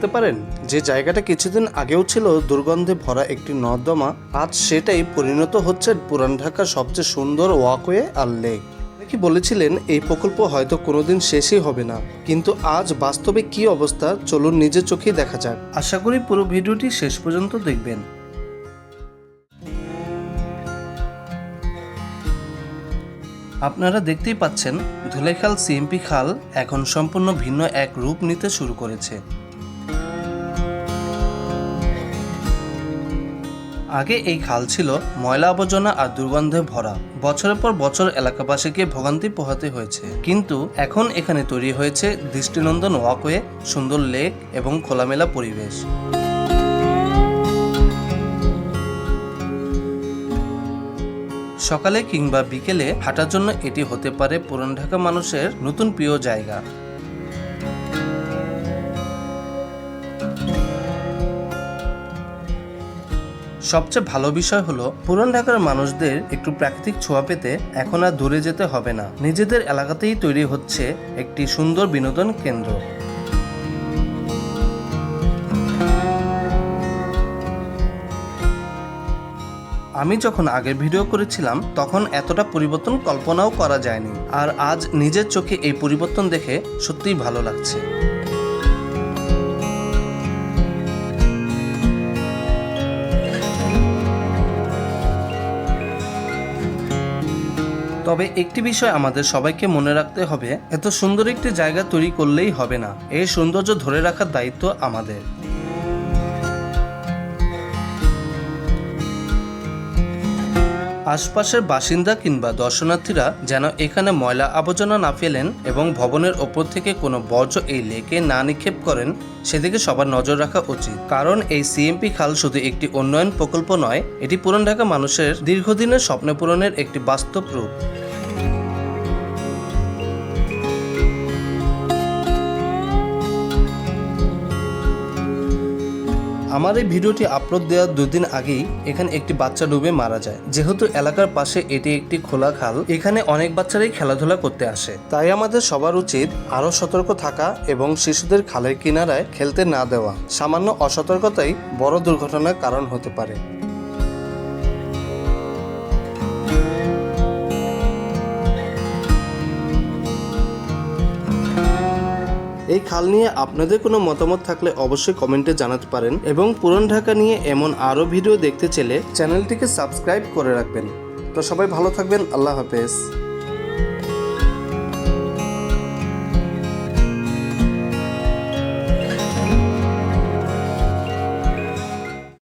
ভাবতে পারেন যে জায়গাটা কিছুদিন আগেও ছিল দুর্গন্ধে ভরা একটি নর্দমা, আজ সেটাই পরিণত হচ্ছে পুরান ঢাকার সবচেয়ে সুন্দর ওয়াকওয়ে আর লেক। কি বলেছিলেন এই প্রকল্প হয়তো কোনোদিন শেষই হবে না, কিন্তু আজ বাস্তবে কি অবস্থা চলুন নিজের চোখেই দেখা যাক। আশা করি পুরো ভিডিওটি শেষ পর্যন্ত দেখবেন। আপনারা দেখতেই পাচ্ছেন ধুলাইখাল সিএমপি খাল এখন সম্পূর্ণ ভিন্ন এক রূপ নিতে শুরু করেছে। আগে এই খাল ছিল ময়লা আবর্জনা আর দুর্গন্ধে ভরা, বছরের পর বছর এলাকাবাসীকে ভোগান্তি পোহাতে হয়েছে। কিন্তু এখন এখানে তৈরি হয়েছে দৃষ্টিনন্দন ওয়াকওয়ে, সুন্দর লেক এবং খোলামেলা পরিবেশ। সকালে কিংবা বিকেলে হাঁটার জন্য এটি হতে পারে পুরান ঢাকা মানুষের নতুন প্রিয় জায়গা। সবচেয়ে ভালো বিষয় হলো পুরান ঢাকার মানুষদের একটু প্রাকৃতিক ছোঁয়া পেতে এখন আর দূরে যেতে হবে না, নিজেদের এলাকাতেই তৈরি হচ্ছে একটি সুন্দর বিনোদন কেন্দ্র। আমি যখন আগের ভিডিও করেছিলাম তখন এতটা পরিবর্তন কল্পনাও করা যায়নি, আর আজ নিজের চোখে এই পরিবর্তন দেখে সত্যিই ভালো লাগছে। তবে একটি বিষয় আমাদের সবাইকে মনে রাখতে হবে, এত সুন্দর একটি জায়গা তৈরি করলেই হবে না, এই সৌন্দর্য ধরে রাখার দায়িত্ব আমাদের। আশপাশের বাসিন্দা কিংবা দর্শনার্থীরা যেন এখানে ময়লা আবর্জনা না ফেলেন এবং ভবনের ওপর থেকে কোনো বর্জ্য এই লেকে না নিক্ষেপ করেন, সেদিকে সবার নজর রাখা উচিত। কারণ এই সিএমপি খাল শুধু একটি উন্নয়ন প্রকল্প নয়, এটি পুরান ঢাকা মানুষের দীর্ঘদিনের স্বপ্ন পূরণের একটি বাস্তব রূপ। আমার এই ভিডিওটি আপলোড দেওয়ার 2 দিন আগেই এখানে একটি বাচ্চা ডুবে মারা যায়। যেহেতু এলাকার পাশে এটি একটি খোলা খাল, এখানে অনেক বাচ্চারাই খেলাধুলা করতে আসে, তাই আমাদের সবার উচিত আরও সতর্ক থাকা এবং শিশুদের খালের কিনারায় খেলতে না দেওয়া। সামান্য অসতর্কতাই বড় দুর্ঘটনার কারণ হতে পারে। এই খাল নিয়ে আপনাদের কোনো মতামত থাকলে অবশ্যই কমেন্টে জানাতে পারেন, এবং পুরান ঢাকা নিয়ে এমন আরও ভিডিও দেখতে চাইলে চ্যানেলটিকে সাবস্ক্রাইব করে রাখবেন। তো সবাই ভালো থাকবেন, আল্লাহ হাফেজ।